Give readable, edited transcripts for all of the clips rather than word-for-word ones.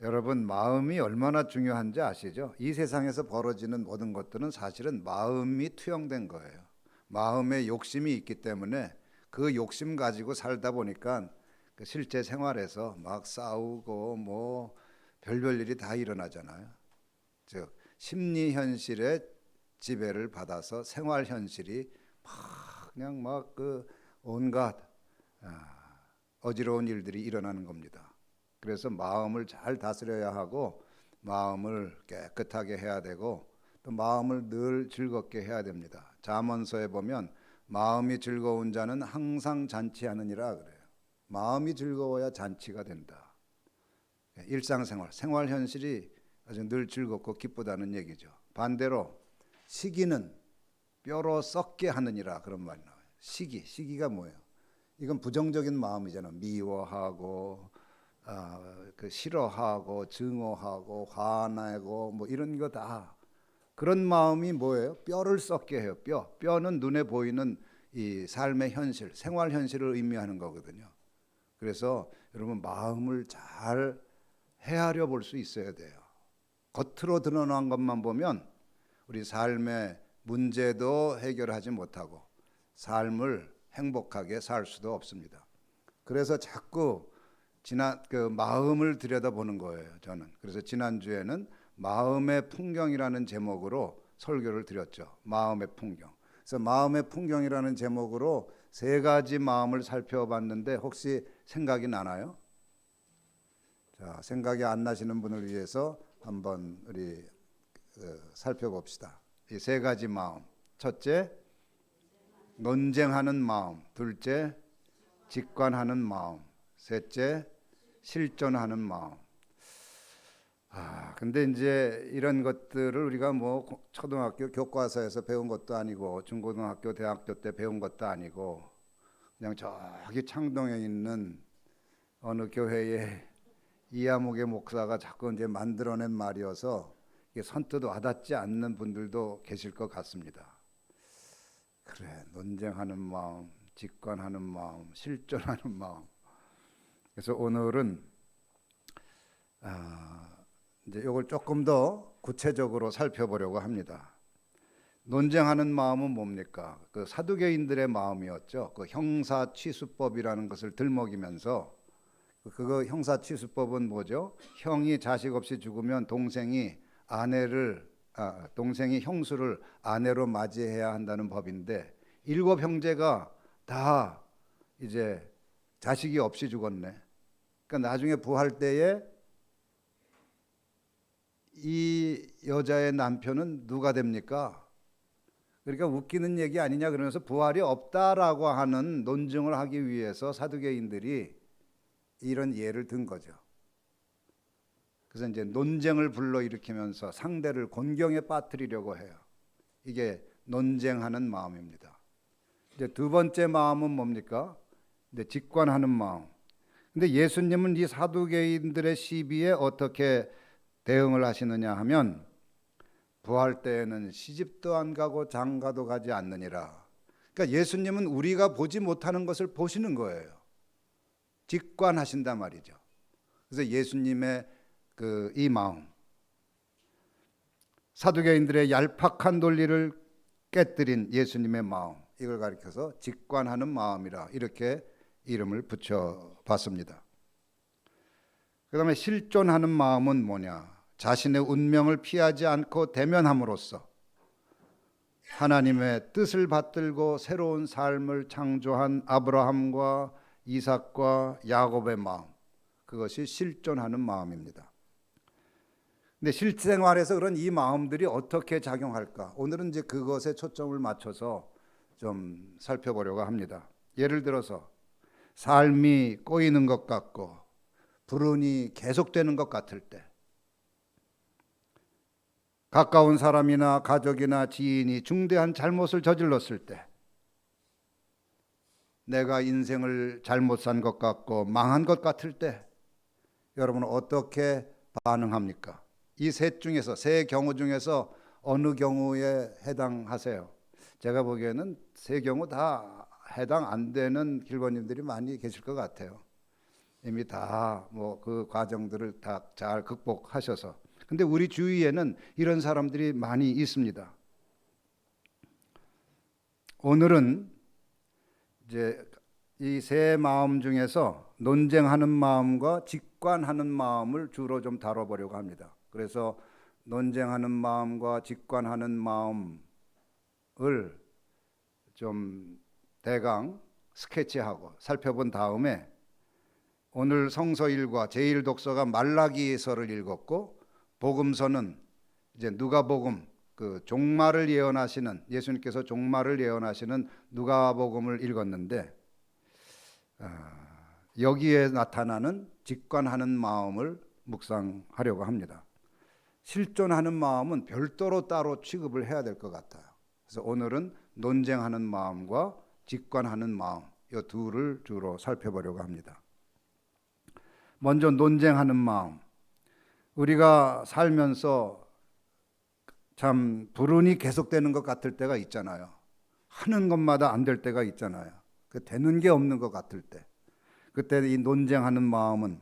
여러분, 마음이 얼마나 중요한지 아시죠? 이 세상에서 벌어지는 모든 것들은 사실은 마음이 투영된 거예요. 마음에 욕심이 있기 때문에 그 욕심 가지고 살다 보니까 그 실제 생활에서 막 싸우고 뭐 별별 일이 다 일어나잖아요. 즉 심리 현실의 지배를 받아서 생활 현실이 막 그냥 막 그 온갖 어지러운 일들이 일어나는 겁니다. 그래서 마음을 잘 다스려야 하고 마음을 깨끗하게 해야 되고 또 마음을 늘 즐겁게 해야 됩니다. 잠언서에 보면 마음이 즐거운 자는 항상 잔치하느니라 그래요. 마음이 즐거워야 잔치가 된다. 일상생활, 생활 현실이 아주 늘 즐겁고 기쁘다는 얘기죠. 반대로 시기는 뼈로 썩게 하느니라 그런 말이 나와요. 시기가 뭐예요? 이건 부정적인 마음이잖아. 미워하고 그 싫어하고 증오하고 화내고 뭐 이런 거 다 그런 마음이 뭐예요? 뼈를 썩게 해요. 뼈는 눈에 보이는 이 삶의 현실, 생활 현실을 의미하는 거거든요. 그래서 여러분 마음을 잘 헤아려 볼 수 있어야 돼요. 겉으로 드러난 것만 보면 우리 삶의 문제도 해결하지 못하고 삶을 행복하게 살 수도 없습니다. 그래서 자꾸 그 마음을 들여다보는 거예요, 저는. 그래서 지난주에는 마음의 풍경이라는 제목으로 설교를 드렸죠. 마음의 풍경. 그래서 마음의 풍경이라는 제목으로 세 가지 마음을 살펴봤는데 혹시 생각이 나나요? 자, 생각이 안 나시는 분을 위해서 한번 우리 살펴봅시다. 이 세 가지 마음. 첫째, 논쟁하는 마음. 둘째, 직관하는 마음. 셋째, 실존하는 마음. 근데 이제 이런 것들을 우리가 뭐 초등학교 교과서에서 배운 것도 아니고 중고등학교, 대학교 때 배운 것도 아니고 그냥 저기 창동에 있는 어느 교회의 이하목의 목사가 자꾸 이제 만들어낸 말이어서 이게 선뜻 와닿지 않는 분들도 계실 것 같습니다. 그래, 논쟁하는 마음, 직관하는 마음, 실존하는 마음. 그래서 오늘은 이제 이걸 조금 더 구체적으로 살펴보려고 합니다. 논쟁하는 마음은 뭡니까? 그 사두개인들의 마음이었죠. 그 형사취수법이라는 것을 들먹이면서 그거 형사취수법은 뭐죠? 형이 자식 없이 죽으면 동생이 형수를 아내로 맞이해야 한다는 법인데 7형제가 다 이제 자식이 없이 죽었네. 그러니까 나중에 부활 때에 이 여자의 남편은 누가 됩니까? 그러니까 웃기는 얘기 아니냐 그러면서 부활이 없다라고 하는 논증을 하기 위해서 사두개인들이 이런 예를 든 거죠. 그래서 이제 논쟁을 불러일으키면서 상대를 곤경에 빠뜨리려고 해요. 이게 논쟁하는 마음입니다. 이제 두 번째 마음은 뭡니까? 이제 직관하는 마음. 근데 예수님은 이 사두개인들의 시비에 어떻게 대응을 하시느냐 하면 부활 때에는 시집도 안 가고 장가도 가지 않느니라. 그러니까 예수님은 우리가 보지 못하는 것을 보시는 거예요. 직관하신단 말이죠. 그래서 예수님의 이 마음, 사두개인들의 얄팍한 논리를 깨뜨린 예수님의 마음, 이걸 가리켜서 직관하는 마음이라 이렇게 이름을 붙여봤습니다. 그 다음에 실존하는 마음은 뭐냐? 자신의 운명을 피하지 않고 대면함으로써 하나님의 뜻을 받들고 새로운 삶을 창조한 아브라함과 이삭과 야곱의 마음, 그것이 실존하는 마음입니다. 근데 실생활에서 그런 이 마음들이 어떻게 작용할까? 오늘은 이제 그것에 초점을 맞춰서 좀 살펴보려고 합니다. 예를 들어서 삶이 꼬이는 것 같고 불운이 계속되는 것 같을 때, 가까운 사람이나 가족이나 지인이 중대한 잘못을 저질렀을 때, 내가 인생을 잘못 산 것 같고 망한 것 같을 때 여러분은 어떻게 반응합니까? 이 세 경우 중에서 어느 경우에 해당하세요? 제가 보기에는 세 경우 다 해당 안 되는 길버님들이 많이 계실 것 같아요. 이미 다 뭐 그 과정들을 다 잘 극복하셔서. 근데 우리 주위에는 이런 사람들이 많이 있습니다. 오늘은 이제 이 세 마음 중에서 논쟁하는 마음과 직관하는 마음을 주로 좀 다뤄보려고 합니다. 그래서 논쟁하는 마음과 직관하는 마음을 좀 대강 스케치하고 살펴본 다음에 오늘 성서 일과 제1 독서가 말라기서를 읽었고 복음서는 이제 누가복음 그 종말을 예언하시는 예수님께서 종말을 예언하시는 누가복음을 읽었는데 여기에 나타나는 직관하는 마음을 묵상하려고 합니다. 실존하는 마음은 별도로 따로 취급을 해야 될 것 같아요. 그래서 오늘은 논쟁하는 마음과 직관하는 마음 이 둘을 주로 살펴보려고 합니다. 먼저 논쟁하는 마음. 우리가 살면서 참 불운이 계속되는 것 같을 때가 있잖아요. 하는 것마다 안 될 때가 있잖아요. 되는 게 없는 것 같을 때. 그때 이 논쟁하는 마음은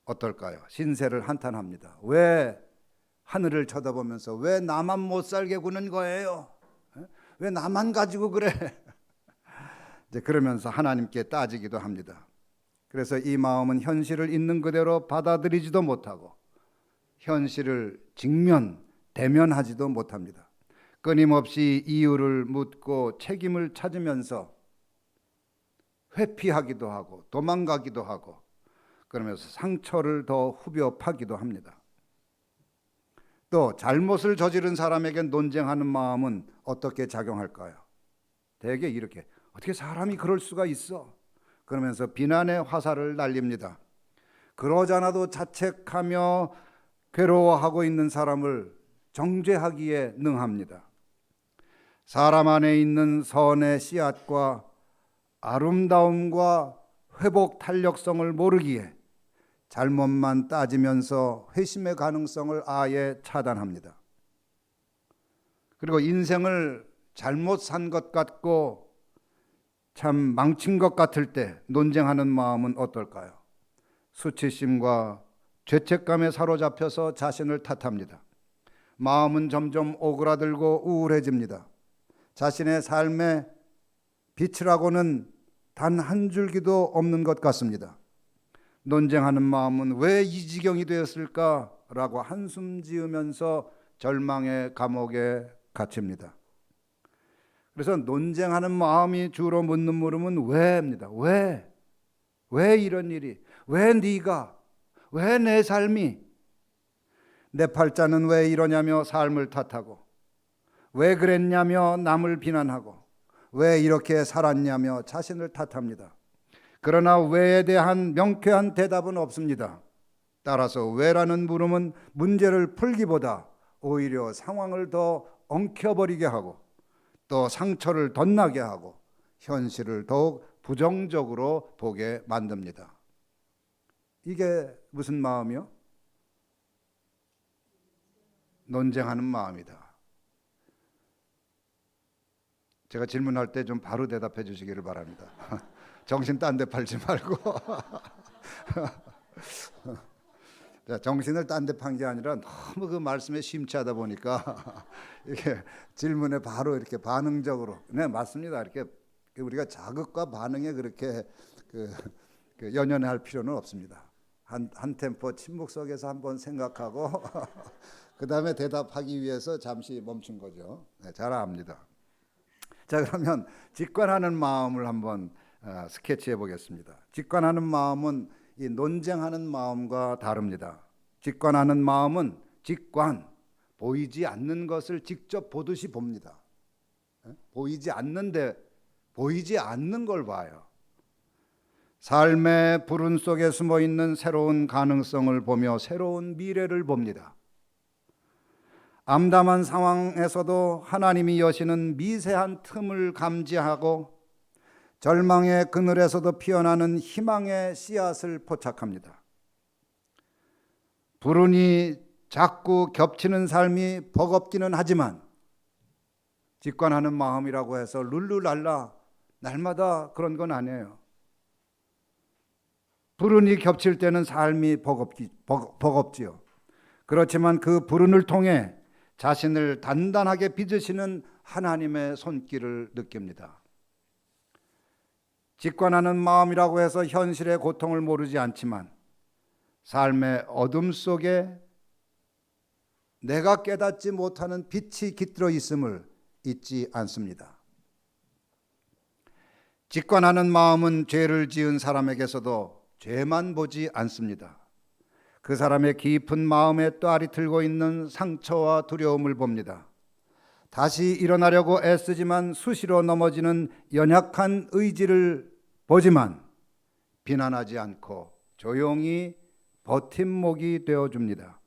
어떨까요? 신세를 한탄합니다. 왜 하늘을 쳐다보면서 왜 나만 못 살게 구는 거예요? 왜 나만 가지고 그래? 이제 그러면서 하나님께 따지기도 합니다. 그래서 이 마음은 현실을 있는 그대로 받아들이지도 못하고 현실을 대면하지도 못합니다. 끊임없이 이유를 묻고 책임을 찾으면서 회피하기도 하고 도망가기도 하고 그러면서 상처를 더 후벼 파기도 합니다. 또 잘못을 저지른 사람에게 논쟁하는 마음은 어떻게 작용할까요? 대개 이렇게 어떻게 사람이 그럴 수가 있어? 그러면서 비난의 화살을 날립니다. 그러잖아도 자책하며 괴로워하고 있는 사람을 정죄하기에 능합니다. 사람 안에 있는 선의 씨앗과 아름다움과 회복 탄력성을 모르기에 잘못만 따지면서 회심의 가능성을 아예 차단합니다. 그리고 인생을 잘못 산 것 같고 참 망친 것 같을 때 논쟁하는 마음은 어떨까요? 수치심과 죄책감에 사로잡혀서 자신을 탓합니다. 마음은 점점 오그라들고 우울해집니다. 자신의 삶에 빛이라고는 단 한 줄기도 없는 것 같습니다. 논쟁하는 마음은 왜 이 지경이 되었을까라고 한숨 지으면서 절망의 감옥에 갇힙니다. 그래서 논쟁하는 마음이 주로 묻는 물음은 왜입니다. 왜? 왜 이런 일이? 왜 네가? 왜 내 삶이? 내 팔자는 왜 이러냐며 삶을 탓하고 왜 그랬냐며 남을 비난하고 왜 이렇게 살았냐며 자신을 탓합니다. 그러나 왜에 대한 명쾌한 대답은 없습니다. 따라서 왜라는 물음은 문제를 풀기보다 오히려 상황을 더 엉켜버리게 하고 또 상처를 덧나게 하고 현실을 더욱 부정적으로 보게 만듭니다. 이게 무슨 마음이요? 논쟁하는 마음이다. 제가 질문할 때 좀 바로 대답해 주시기를 바랍니다. 정신 딴 데 팔지 말고 정신을 딴 데 판 게 아니라 너무 그 말씀에 심취하다 보니까 이게 질문에 바로 이렇게 반응적으로 네 맞습니다. 이렇게 우리가 자극과 반응에 그렇게 연연할 필요는 없습니다. 한 템포 침묵 속에서 한번 생각하고 그 다음에 대답하기 위해서 잠시 멈춘 거죠. 네, 잘 압니다. 자, 그러면 직관하는 마음을 한번 스케치해 보겠습니다. 직관하는 마음은 이 논쟁하는 마음과 다릅니다. 직관하는 마음은 보이지 않는 것을 직접 보듯이 봅니다. 보이지 않는 걸 봐요. 삶의 불운 속에 숨어 있는 새로운 가능성을 보며 새로운 미래를 봅니다. 암담한 상황에서도 하나님이 여시는 미세한 틈을 감지하고 절망의 그늘에서도 피어나는 희망의 씨앗을 포착합니다. 불운이 자꾸 겹치는 삶이 버겁기는 하지만 직관하는 마음이라고 해서 룰루랄라 날마다 그런 건 아니에요. 불운이 겹칠 때는 삶이 버겁지요. 그렇지만 그 불운을 통해 자신을 단단하게 빚으시는 하나님의 손길을 느낍니다. 직관하는 마음이라고 해서 현실의 고통을 모르지 않지만 삶의 어둠 속에 내가 깨닫지 못하는 빛이 깃들어 있음을 잊지 않습니다. 직관하는 마음은 죄를 지은 사람에게서도 죄만 보지 않습니다. 그 사람의 깊은 마음에 또아리 틀고 있는 상처와 두려움을 봅니다. 다시 일어나려고 애쓰지만 수시로 넘어지는 연약한 의지를 보지만 비난하지 않고 조용히 버팀목이 되어줍니다.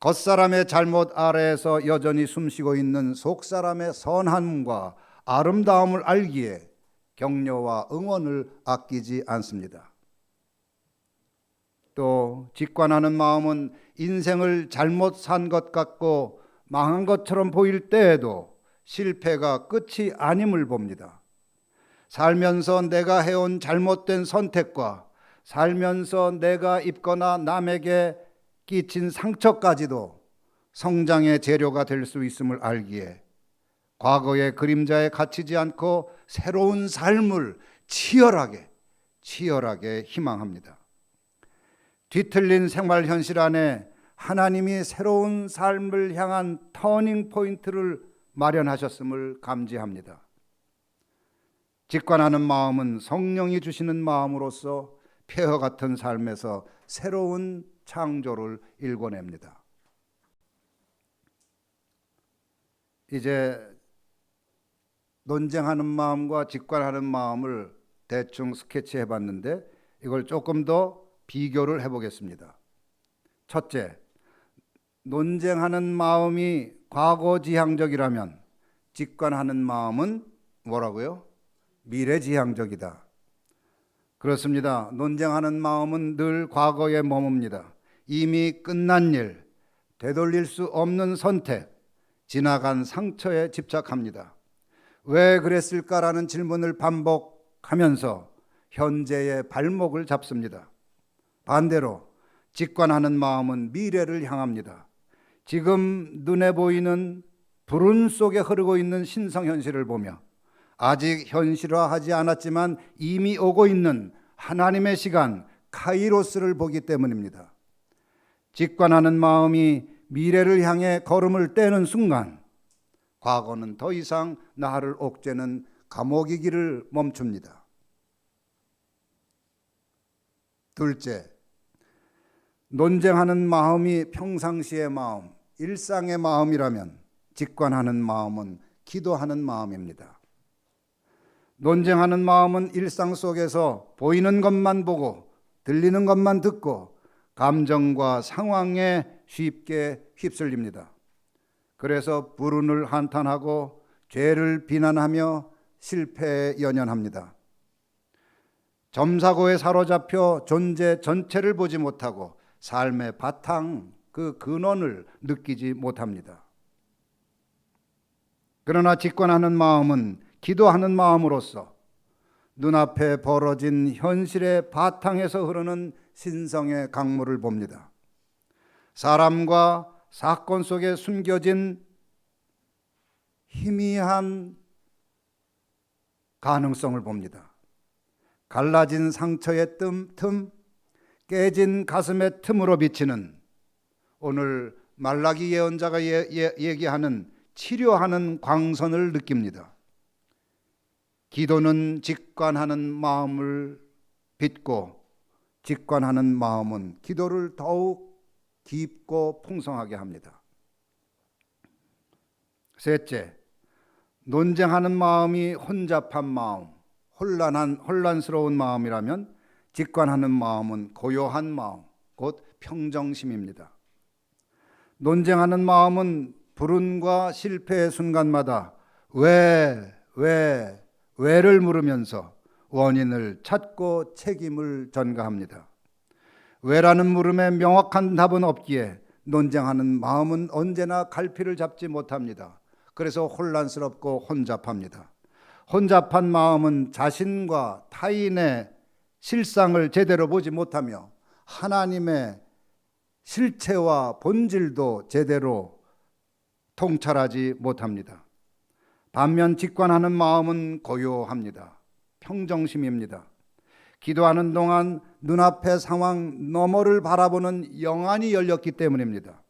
겉사람의 잘못 아래에서 여전히 숨쉬고 있는 속사람의 선함과 아름다움을 알기에 격려와 응원을 아끼지 않습니다. 또 직관하는 마음은 인생을 잘못 산 것 같고 망한 것처럼 보일 때에도 실패가 끝이 아님을 봅니다. 살면서 내가 해온 잘못된 선택과 살면서 내가 입거나 남에게 끼친 상처까지도 성장의 재료가 될 수 있음을 알기에 과거의 그림자에 갇히지 않고 새로운 삶을 치열하게 희망합니다. 뒤틀린 생활 현실 안에 하나님이 새로운 삶을 향한 터닝 포인트를 마련하셨음을 감지합니다. 직관하는 마음은 성령이 주시는 마음으로서 폐허 같은 삶에서 새로운 창조를 일궈냅니다. 이제 논쟁하는 마음과 직관하는 마음을 대충 스케치해 봤는데 이걸 조금 더 비교를 해보겠습니다. 첫째, 논쟁하는 마음이 과거지향적이라면 직관하는 마음은 뭐라고요? 미래지향적이다. 그렇습니다. 논쟁하는 마음은 늘 과거에 머뭅니다. 이미 끝난 일, 되돌릴 수 없는 선택, 지나간 상처에 집착합니다. 왜 그랬을까라는 질문을 반복하면서 현재의 발목을 잡습니다. 반대로 직관하는 마음은 미래를 향합니다. 지금 눈에 보이는 불운 속에 흐르고 있는 신성현실을 보며 아직 현실화하지 않았지만 이미 오고 있는 하나님의 시간 카이로스를 보기 때문입니다. 직관하는 마음이 미래를 향해 걸음을 떼는 순간 과거는 더 이상 나를 옥죄는 감옥이기를 멈춥니다. 둘째, 논쟁하는 마음이 평상시의 마음, 일상의 마음이라면 직관하는 마음은 기도하는 마음입니다. 논쟁하는 마음은 일상 속에서 보이는 것만 보고 들리는 것만 듣고 감정과 상황에 쉽게 휩쓸립니다. 그래서 불운을 한탄하고 죄를 비난하며 실패에 연연합니다. 점사고에 사로잡혀 존재 전체를 보지 못하고 삶의 바탕, 그 근원을 느끼지 못합니다. 그러나 직관하는 마음은 기도하는 마음으로서 눈앞에 벌어진 현실의 바탕에서 흐르는 신성의 강물을 봅니다. 사람과 사건 속에 숨겨진 희미한 가능성을 봅니다. 갈라진 상처의 틈, 깨진 가슴의 틈으로 비치는 오늘 말라기 예언자가 얘기하는 치료하는 광선을 느낍니다. 기도는 직관하는 마음을 빚고 직관하는 마음은 기도를 더욱 깊고 풍성하게 합니다. 셋째, 논쟁하는 마음이 혼잡한 마음, 혼란스러운 마음이라면 직관하는 마음은 고요한 마음, 곧 평정심입니다. 논쟁하는 마음은 불운과 실패의 순간마다 왜를 물으면서 원인을 찾고 책임을 전가합니다. 왜라는 물음에 명확한 답은 없기에 논쟁하는 마음은 언제나 갈피를 잡지 못합니다. 그래서 혼란스럽고 혼잡합니다. 혼잡한 마음은 자신과 타인의 실상을 제대로 보지 못하며 하나님의 실체와 본질도 제대로 통찰하지 못합니다. 반면 직관하는 마음은 고요합니다. 평정심입니다. 기도하는 동안 눈앞의 상황 너머를 바라보는 영안이 열렸기 때문입니다.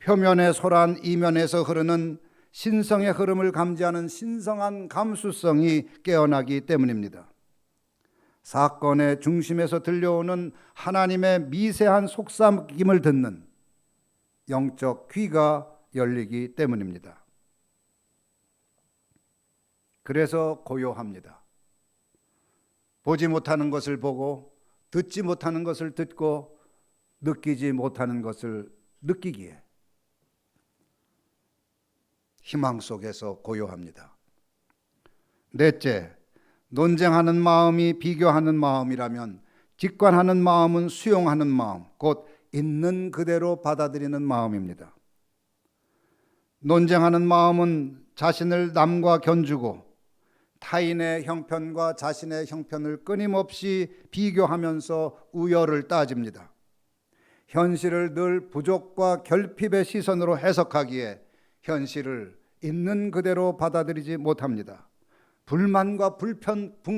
표면의 소란 이면에서 흐르는 신성의 흐름을 감지하는 신성한 감수성이 깨어나기 때문입니다. 사건의 중심에서 들려오는 하나님의 미세한 속삭임을 듣는 영적 귀가 열리기 때문입니다. 그래서 고요합니다. 보지 못하는 것을 보고 듣지 못하는 것을 듣고 느끼지 못하는 것을 느끼기에 희망 속에서 고요합니다. 넷째, 논쟁하는 마음이 비교하는 마음이라면 직관하는 마음은 수용하는 마음, 곧 있는 그대로 받아들이는 마음입니다. 논쟁하는 마음은 자신을 남과 견주고 타인의 형편과 자신의 형편을 끊임없이 비교하면서 우열을 따집니다. 현실을 늘 부족과 결핍의 시선으로 해석하기에 현실을 있는 그대로 받아들이지 못합니다. 불만과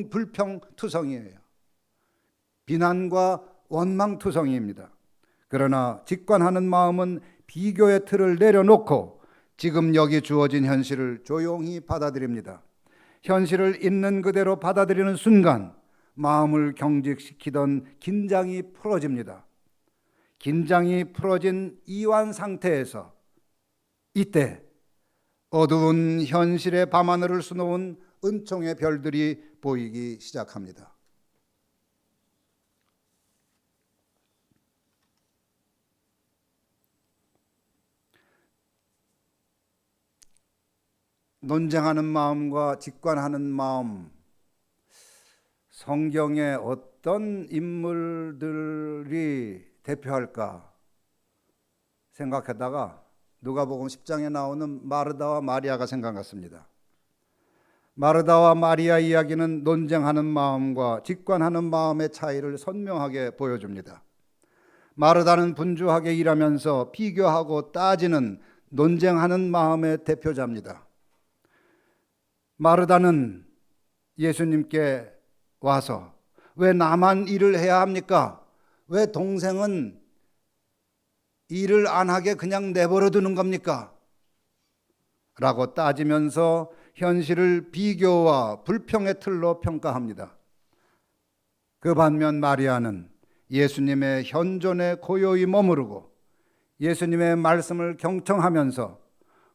불평투성이에요. 비난과 원망투성이입니다. 그러나 직관하는 마음은 비교의 틀을 내려놓고 지금 여기 주어진 현실을 조용히 받아들입니다. 현실을 있는 그대로 받아들이는 순간 마음을 경직시키던 긴장이 풀어집니다. 긴장이 풀어진 이완 상태에서 이때 어두운 현실의 밤하늘을 수놓은 은총의 별들이 보이기 시작합니다. 논쟁하는 마음과 직관하는 마음, 성경에 어떤 인물들이 대표할까 생각하다가 누가복음 10장에 나오는 마르다와 마리아가 생각났습니다. 마르다와 마리아 이야기는 논쟁하는 마음과 직관하는 마음의 차이를 선명하게 보여줍니다. 마르다는 분주하게 일하면서 비교하고 따지는 논쟁하는 마음의 대표자입니다. 마르다는 예수님께 와서 왜 나만 일을 해야 합니까? 왜 동생은 일을 안 하게 그냥 내버려 두는 겁니까? 라고 따지면서 현실을 비교와 불평의 틀로 평가합니다. 그 반면 마리아는 예수님의 현존에 고요히 머무르고 예수님의 말씀을 경청하면서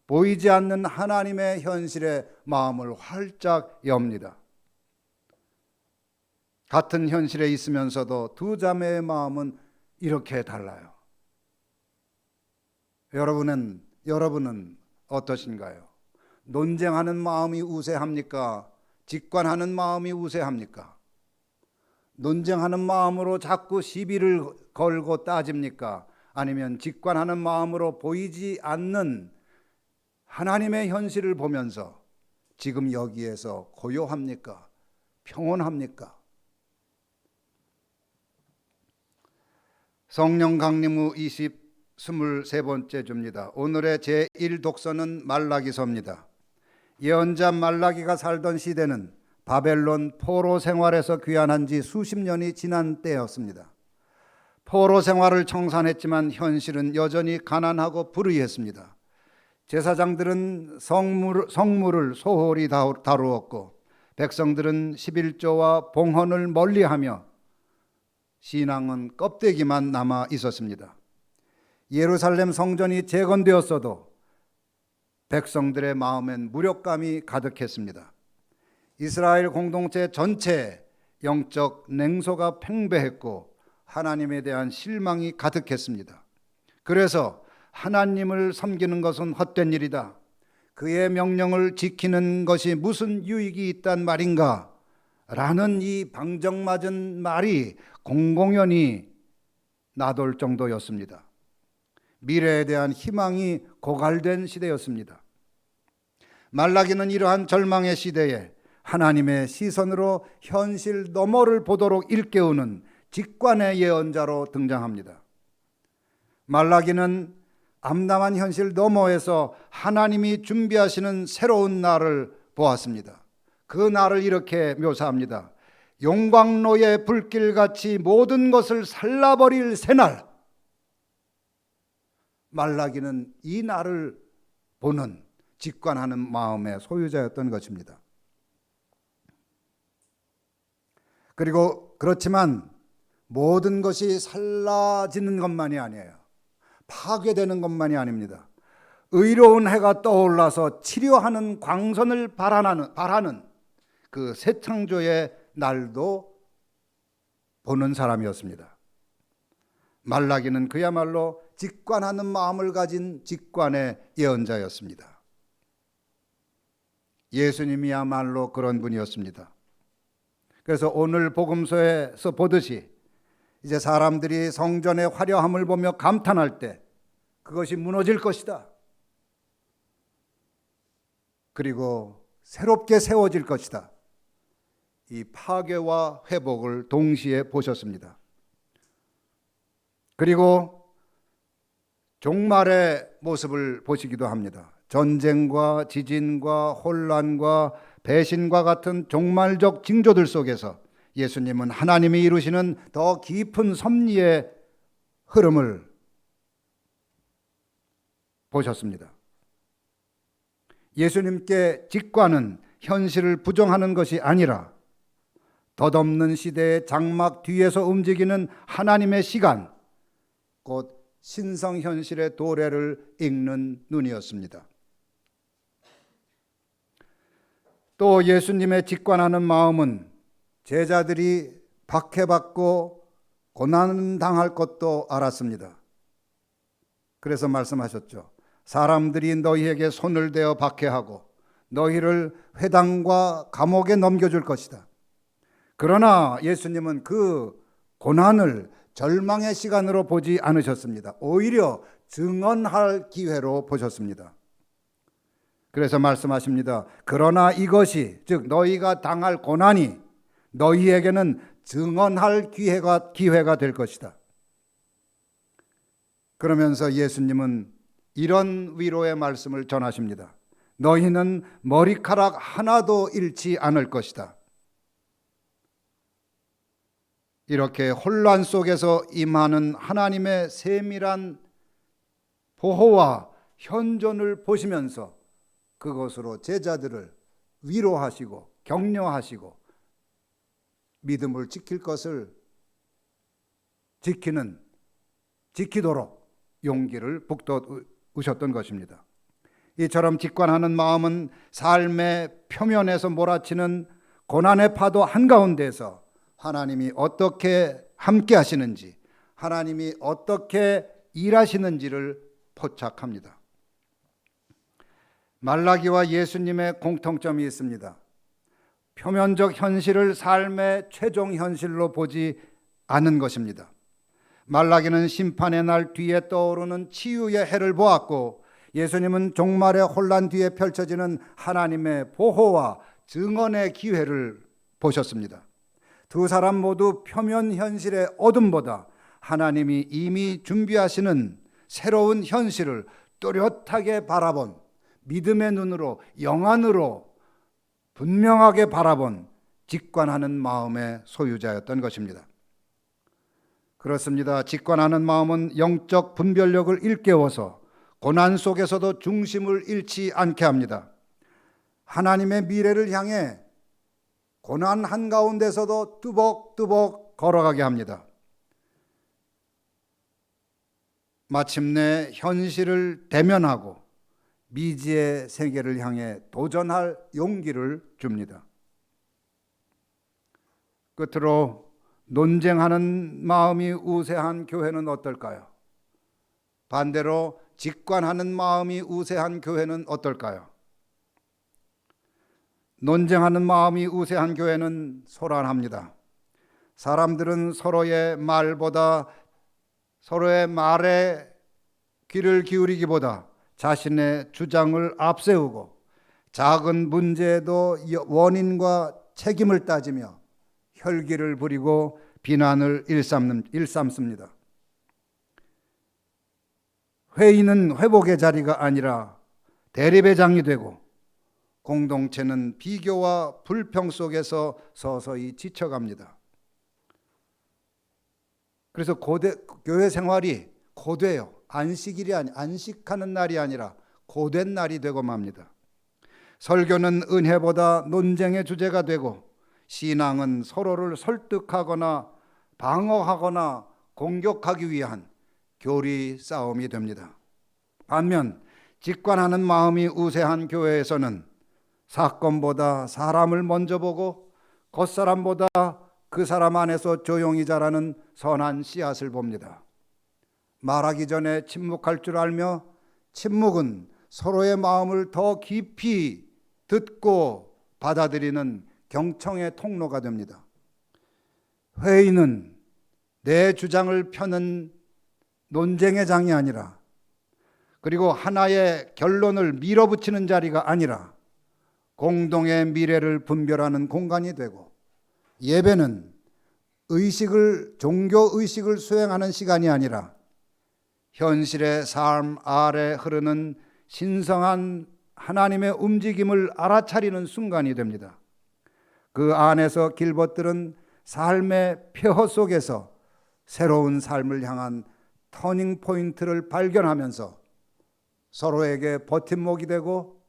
보이지 않는 하나님의 현실에 마음을 활짝 엽니다. 같은 현실에 있으면서도 두 자매의 마음은 이렇게 달라요. 여러분은 어떠신가요? 논쟁하는 마음이 우세합니까? 직관하는 마음이 우세합니까? 논쟁하는 마음으로 자꾸 시비를 걸고 따집니까? 아니면 직관하는 마음으로 보이지 않는 하나님의 현실을 보면서 지금 여기에서 고요합니까? 평온합니까? 성령 강림 후 23번째 주입니다. 오늘의 제1독서는 말라기서입니다. 예언자 말라기가 살던 시대는 바벨론 포로 생활에서 귀환한 지 수십 년이 지난 때였습니다. 포로 생활을 청산했지만 현실은 여전히 가난하고 불의했습니다. 제사장들은 성물을 소홀히 다루었고 백성들은 11조와 봉헌을 멀리하며 신앙은 껍데기만 남아 있었습니다. 예루살렘 성전이 재건되었어도 백성들의 마음엔 무력감이 가득했습니다. 이스라엘 공동체 전체에 영적 냉소가 팽배했고 하나님에 대한 실망이 가득했습니다. 그래서 하나님을 섬기는 것은 헛된 일이다. 그의 명령을 지키는 것이 무슨 유익이 있단 말인가? 라는 이 방정맞은 말이 공공연히 나돌 정도였습니다. 미래에 대한 희망이 고갈된 시대였습니다. 말라기는 이러한 절망의 시대에 하나님의 시선으로 현실 너머를 보도록 일깨우는 직관의 예언자로 등장합니다. 말라기는 암담한 현실 너머에서 하나님이 준비하시는 새로운 날을 보았습니다. 그 날을 이렇게 묘사합니다. 용광로의 불길같이 모든 것을 살라버릴 새날. 말라기는 이 날을 보는 직관하는 마음의 소유자였던 것입니다. 그리고 그렇지만 모든 것이 살라지는 것만이 아니에요. 파괴되는 것만이 아닙니다. 의로운 해가 떠올라서 치료하는 광선을 바라는 그 새 창조의 날도 보는 사람이었습니다. 말라기는 그야말로 직관하는 마음을 가진 직관의 예언자였습니다. 예수님이야말로 그런 분이었습니다. 그래서 오늘 복음서에서 보듯이 이제 사람들이 성전의 화려함을 보며 감탄할 때 그것이 무너질 것이다. 그리고 새롭게 세워질 것이다. 이 파괴와 회복을 동시에 보셨습니다. 그리고 종말의 모습을 보시기도 합니다. 전쟁과 지진과 혼란과 배신과 같은 종말적 징조들 속에서 예수님은 하나님이 이루시는 더 깊은 섭리의 흐름을 보셨습니다. 예수님께 직관은 현실을 부정하는 것이 아니라 덧없는 시대의 장막 뒤에서 움직이는 하나님의 시간, 곧 신성현실의 도래를 읽는 눈이었습니다. 또 예수님의 직관하는 마음은 제자들이 박해받고 고난당할 것도 알았습니다. 그래서 말씀하셨죠. 사람들이 너희에게 손을 대어 박해하고 너희를 회당과 감옥에 넘겨줄 것이다. 그러나 예수님은 그 고난을 절망의 시간으로 보지 않으셨습니다. 오히려 증언할 기회로 보셨습니다. 그래서 말씀하십니다. 그러나 이것이, 즉 너희가 당할 고난이 너희에게는 증언할 기회가 될 것이다. 그러면서 예수님은 이런 위로의 말씀을 전하십니다. 너희는 머리카락 하나도 잃지 않을 것이다. 이렇게 혼란 속에서 임하는 하나님의 세밀한 보호와 현존을 보시면서 그것으로 제자들을 위로하시고 격려하시고 믿음을 지킬 것을 지키도록 용기를 북돋우셨던 것입니다. 이처럼 직관하는 마음은 삶의 표면에서 몰아치는 고난의 파도 한가운데서 하나님이 어떻게 함께 하시는지, 하나님이 어떻게 일하시는지를 포착합니다. 말라기와 예수님의 공통점이 있습니다. 표면적 현실을 삶의 최종 현실로 보지 않은 것입니다. 말라기는 심판의 날 뒤에 떠오르는 치유의 해를 보았고, 예수님은 종말의 혼란 뒤에 펼쳐지는 하나님의 보호와 증언의 기회를 보셨습니다. 두 사람 모두 표면 현실의 어둠보다 하나님이 이미 준비하시는 새로운 현실을 또렷하게 바라본, 믿음의 눈으로, 영안으로 분명하게 바라본 직관하는 마음의 소유자였던 것입니다. 그렇습니다. 직관하는 마음은 영적 분별력을 일깨워서 고난 속에서도 중심을 잃지 않게 합니다. 하나님의 미래를 향해 고난 한가운데서도 뚜벅뚜벅 걸어가게 합니다. 마침내 현실을 대면하고 미지의 세계를 향해 도전할 용기를 줍니다. 끝으로 논쟁하는 마음이 우세한 교회는 어떨까요? 반대로 직관하는 마음이 우세한 교회는 어떨까요? 논쟁하는 마음이 우세한 교회는 소란합니다. 사람들은 서로의 말에 귀를 기울이기보다 자신의 주장을 앞세우고 작은 문제에도 원인과 책임을 따지며 혈기를 부리고 비난을 일삼습니다. 회의는 회복의 자리가 아니라 대립의 장이 되고 공동체는 비교와 불평 속에서 서서히 지쳐갑니다. 그래서 교회 생활이 고돼요. 안식하는 날이 아니라 고된 날이 되고 맙니다. 설교는 은혜보다 논쟁의 주제가 되고 신앙은 서로를 설득하거나 방어하거나 공격하기 위한 교리 싸움이 됩니다. 반면 직관하는 마음이 우세한 교회에서는 사건보다 사람을 먼저 보고 겉사람보다 그 사람 안에서 조용히 자라는 선한 씨앗을 봅니다. 말하기 전에 침묵할 줄 알며 침묵은 서로의 마음을 더 깊이 듣고 받아들이는 경청의 통로가 됩니다. 회의는 내 주장을 펴는 논쟁의 장이 아니라, 그리고 하나의 결론을 밀어붙이는 자리가 아니라 공동의 미래를 분별하는 공간이 되고, 예배는 종교 의식을 수행하는 시간이 아니라 현실의 삶 아래 흐르는 신성한 하나님의 움직임을 알아차리는 순간이 됩니다. 그 안에서 길벗들은 삶의 폐허 속에서 새로운 삶을 향한 터닝 포인트를 발견하면서 서로에게 버팀목이 되고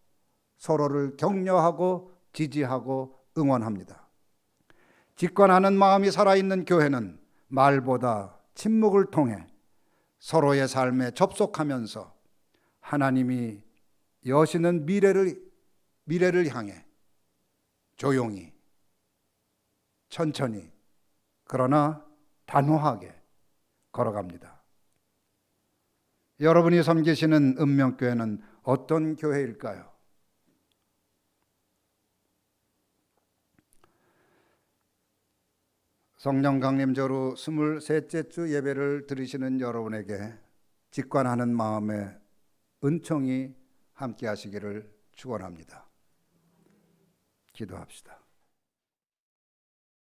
서로를 격려하고 지지하고 응원합니다. 직관하는 마음이 살아있는 교회는 말보다 침묵을 통해 서로의 삶에 접속하면서 하나님이 여시는 미래를 향해 조용히, 천천히, 그러나 단호하게 걸어갑니다. 여러분이 섬기시는 은명교회는 어떤 교회일까요? 성령 강림절 후 23째 주 예배를 드리시는 여러분에게 직관하는 마음의 은총이 함께 하시기를 축원합니다. 기도합시다.